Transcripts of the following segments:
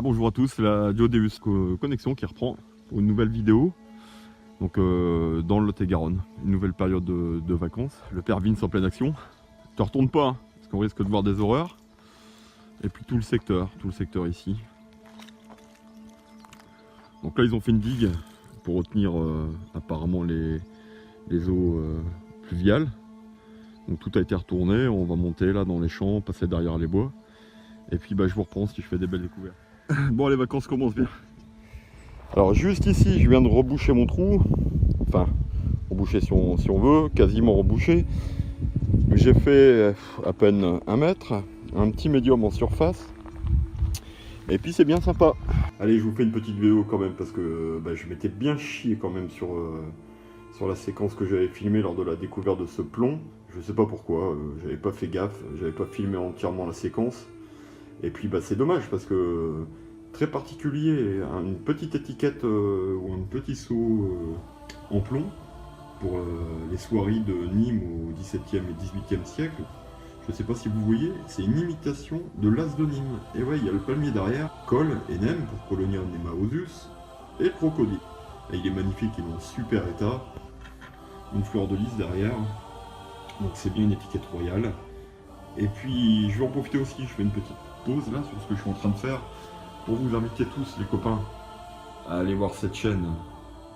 Bonjour à tous, c'est la Geodeus Connexion qui reprend pour une nouvelle vidéo. Donc dans le Lot-et-Garonne, une nouvelle période de vacances. Le père Vince en pleine action. Ne retourne pas, hein, parce qu'on risque de voir des horreurs. Et puis tout le secteur ici. Donc là ils ont fait une digue pour retenir apparemment les eaux pluviales. Donc tout a été retourné, on va monter là dans les champs, passer derrière les bois. Et puis je vous reprends si je fais des belles découvertes. Bon, les vacances commencent bien. Alors juste ici, je viens de reboucher mon trou. Enfin, reboucher si on veut, quasiment rebouché. J'ai fait à peine 1 mètre, un petit médium en surface. Et puis c'est bien sympa. Allez, je vous fais une petite vidéo quand même parce que je m'étais bien chié quand même sur la séquence que j'avais filmée lors de la découverte de ce plomb. Je sais pas pourquoi, j'avais pas fait gaffe, j'avais pas filmé entièrement la séquence. Et puis c'est dommage parce que très particulier, une petite étiquette ou un petit seau en plomb pour les soieries de Nîmes au XVIIe et XVIIIe siècle. Je ne sais pas si vous voyez, c'est une imitation de l'as de Nîmes. Et ouais, il y a le palmier derrière, col et nem pour Colonia Nemausus et le crocodile. Et il est magnifique, il est en super état. Une fleur de lys derrière, donc c'est bien une étiquette royale. Et puis je vais en profiter aussi, je fais une petite pause là sur ce que je suis en train de faire pour vous inviter tous les copains à aller voir cette chaîne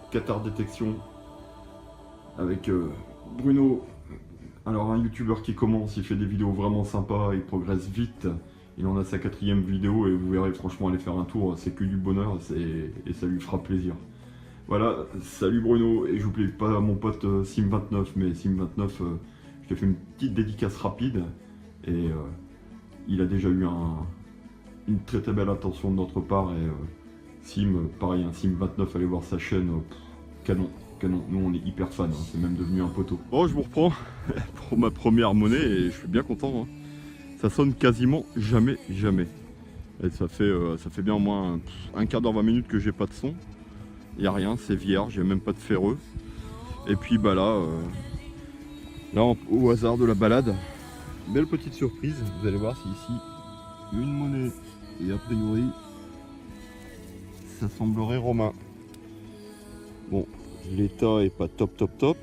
Qatar Détection avec Bruno. Alors un youtubeur qui commence, il fait des vidéos vraiment sympas, il progresse vite, il en a sa 4e vidéo et vous verrez franchement aller faire un tour, c'est que du bonheur et ça lui fera plaisir. Voilà, salut Bruno, et j'oublie pas mon pote Sim29, mais Sim29, je te fais une petite dédicace rapide et il a déjà eu une très belle attention de notre part et Sim, pareil, un Sim29, allez voir sa chaîne, canon, nous on est hyper fans, hein, c'est même devenu un poteau. Bon, je vous reprends pour ma première monnaie et je suis bien content, hein. Ça sonne quasiment jamais. Et ça fait bien au moins un quart d'heure, 20 minutes que j'ai pas de son. Il n'y a rien, c'est vierge, il n'y a même pas de ferreux. Et puis là, au hasard de la balade, belle petite surprise, vous allez voir, c'est ici une monnaie. Et a priori, ça semblerait romain. Bon, l'état est pas top,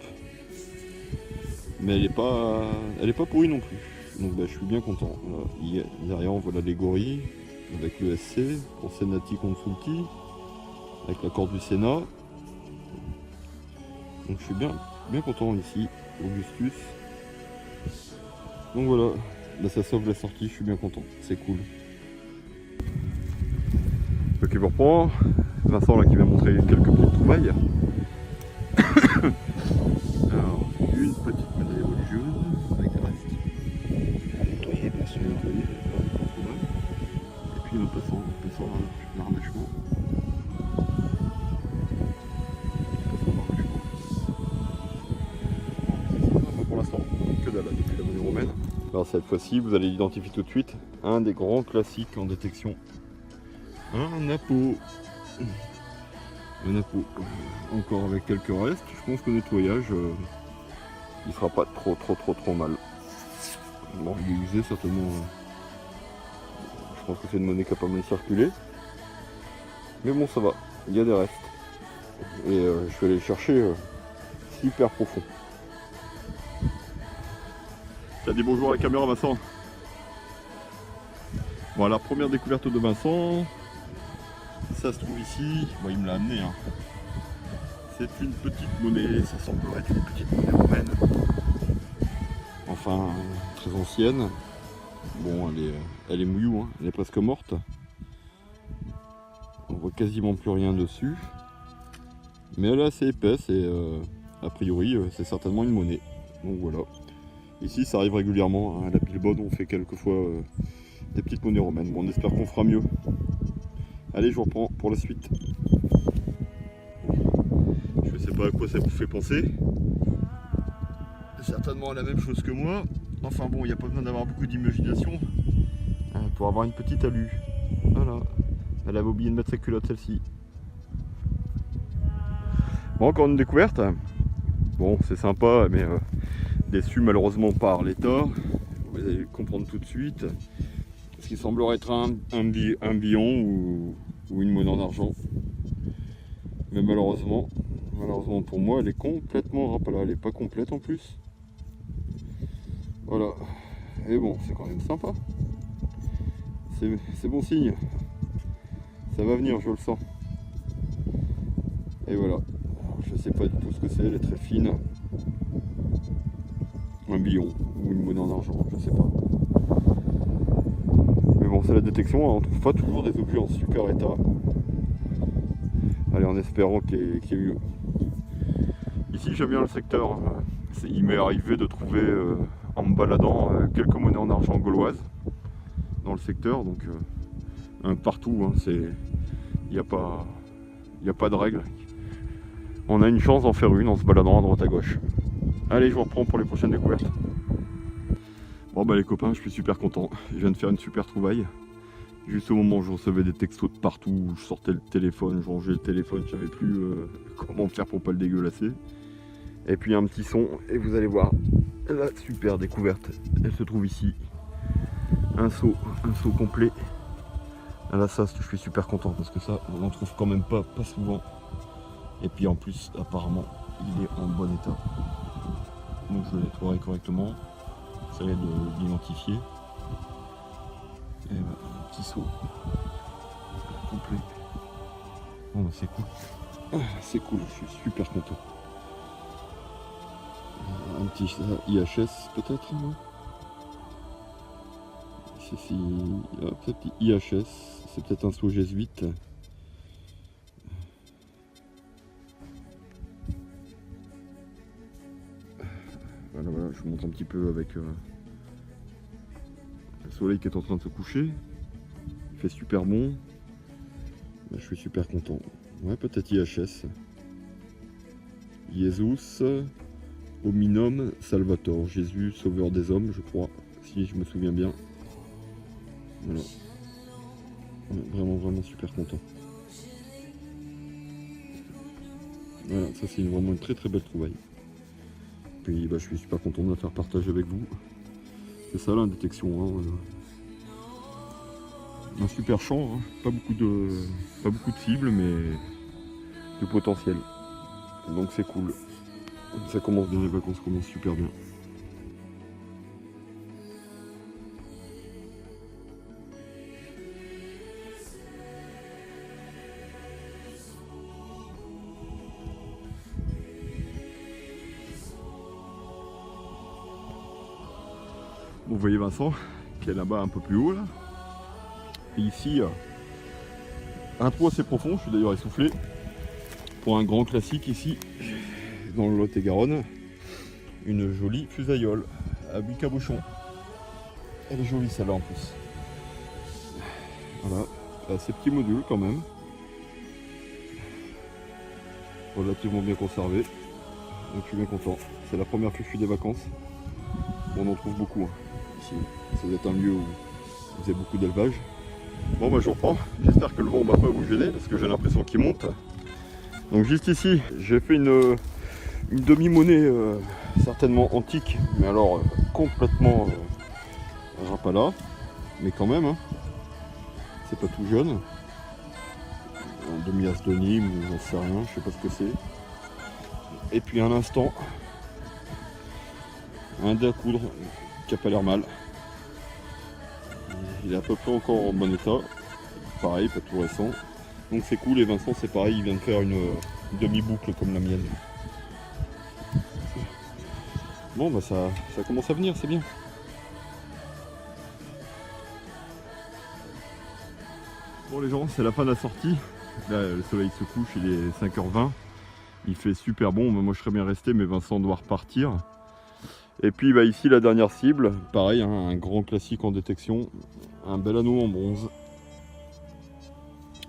mais elle est pas pourrie non plus. Donc je suis bien content. Là, derrière on voit l'allégorie avec le SC pour Senati Consulti, avec l'accord du Sénat. Donc je suis bien content ici, Augustus. Donc voilà, là ça sauve la sortie, je suis bien content, c'est cool. Donc il vous reprend, Vincent là qui vient montrer quelques petites trouvailles. Alors, une petite médaille religieuse avec le reste. Nettoyé bien sûr. Nettoyé, pas trop mal. Et puis en passant l'arrachement. Pour l'instant, que dalle depuis la monnaie romaine. Alors cette fois-ci, vous allez l'identifier tout de suite. Un des grands classiques en détection. Un Napo. Un Napo. Encore avec quelques restes. Je pense qu'au nettoyage, il fera pas trop mal. Bon, il est usé certainement. Je pense que c'est une monnaie capable de circuler. Mais bon, ça va. Il y a des restes. Et je vais aller les chercher super profond. T'as dit bonjour à la caméra, Vincent. Bon, la première découverte de Vincent, ça se trouve ici. Bon, il me l'a amené, hein. C'est une petite monnaie, ça semblerait être une petite monnaie romaine. Enfin, très ancienne. Bon, elle est mouillou, hein. Elle est presque morte. On voit quasiment plus rien dessus. Mais elle est assez épaisse et a priori, c'est certainement une monnaie. Donc voilà. Ici, ça arrive régulièrement. À la Bilbonne, on fait quelquefois des petites monnaies romaines. Bon, on espère qu'on fera mieux. Allez, je vous reprends pour la suite. Je sais pas à quoi ça vous fait penser. Certainement la même chose que moi. Enfin bon, il n'y a pas besoin d'avoir beaucoup d'imagination pour avoir une petite alu. Voilà. Elle avait oublié de mettre sa culotte, celle-ci. Bon, encore une découverte. Bon, c'est sympa, mais déçu malheureusement par l'état. vous allez comprendre tout de suite. Ce qui semblerait être un billon ou une monnaie en argent. Mais malheureusement pour moi, elle est complètement rapala. Elle n'est pas complète en plus. Voilà. Et bon, c'est quand même sympa. C'est bon signe. Ça va venir, je le sens. Et voilà. Alors, je sais pas du tout ce que c'est, elle est très fine. Un billon ou une monnaie en argent, je sais pas. Mais bon, c'est la détection, hein, on trouve pas toujours des objets en super état. Allez, en espérant qu'il y ait mieux. Ici, j'aime bien le secteur. Il m'est arrivé de trouver, en me baladant, quelques monnaies en argent gauloises dans le secteur. Donc, partout, hein, il n'y a pas de règle. On a une chance d'en faire une en se baladant à droite à gauche. Allez, je vous reprends pour les prochaines découvertes. Bon bah les copains, je suis super content. Je viens de faire une super trouvaille. Juste au moment où je recevais des textos de partout, je sortais le téléphone, je rangeais le téléphone, je savais plus comment faire pour pas le dégueulasser. Et puis un petit son, et vous allez voir, la super découverte, elle se trouve ici. Un seau complet. Ah là ça, je suis super content parce que ça, on n'en trouve quand même pas souvent. Et puis en plus, apparemment, il est en bon état. Donc je le nettoierai correctement. Ça aide de l'identifier. Et ben, un petit seau complet. Bon bah c'est cool. C'est cool, je suis super content. Un petit IHS peut-être, non? Peut-être IHS, c'est peut-être un seau jésuite. Voilà, je vous montre un petit peu avec le soleil qui est en train de se coucher. Il fait super bon. Je suis super content. Ouais, peut-être IHS. Jesus Hominum Salvator. Jésus, sauveur des hommes, je crois, si je me souviens bien. Voilà. Ouais, vraiment super content. Voilà, ça c'est vraiment une très belle trouvaille. Puis bah, je suis super content de la faire partager avec vous. C'est ça la détection. Hein. Un super champ, hein. Pas beaucoup de cibles, mais du potentiel. Donc c'est cool. Ça commence bien, les vacances commencent super bien. Bon, vous voyez Vincent, qui est là-bas un peu plus haut là. Et ici, un trou assez profond, je suis d'ailleurs essoufflé. Pour un grand classique ici, dans le Lot-et-Garonne, une jolie fusaïole à buis-cabochon. Elle est jolie celle-là en plus. Voilà, assez petit module quand même. Relativement bien conservé. Donc je suis bien content. C'est la première fois que je suis des vacances. On en trouve beaucoup hein, ici. Ça doit être un lieu où vous avez beaucoup d'élevage. Bon bah je reprends. J'espère que le vent ne va pas vous gêner parce que j'ai l'impression qu'il monte. Donc juste ici, j'ai fait une demi-monnaie certainement antique, mais alors complètement rapala. Mais quand même, hein, c'est pas tout jeune. Un demi-as de Nîmes, j'en sais rien, je sais pas ce que c'est. Et puis à l'instant, un dé à coudre qui a pas l'air mal. Il est à peu près encore en bon état. Pareil, pas tout récent. Donc c'est cool, et Vincent c'est pareil, il vient de faire une demi-boucle comme la mienne. Bon bah ça commence à venir, c'est bien. Bon les gens, c'est la fin de la sortie. Là le soleil se couche, il est 5h20. Il fait super bon, moi je serais bien resté, mais Vincent doit repartir. Et puis bah, ici la dernière cible, pareil, hein, un grand classique en détection, un bel anneau en bronze.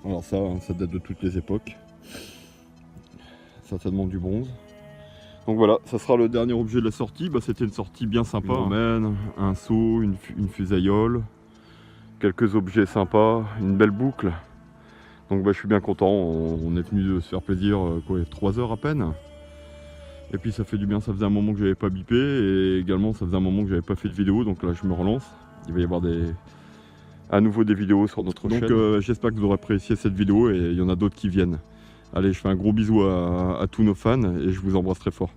Alors ça, hein, ça date de toutes les époques. Certainement du bronze. Donc voilà, ça sera le dernier objet de la sortie. Bah, c'était une sortie bien sympa. Un seau, une fusaïole, quelques objets sympas, une belle boucle. Donc bah, je suis bien content. On est venu se faire plaisir 3 heures à peine. Et puis ça fait du bien, ça faisait un moment que j'avais pas bipé et également ça faisait un moment que j'avais pas fait de vidéo, donc là je me relance. Il va y avoir à nouveau des vidéos sur notre chaîne. Donc j'espère que vous aurez apprécié cette vidéo et il y en a d'autres qui viennent. Allez, je fais un gros bisou à tous nos fans et je vous embrasse très fort.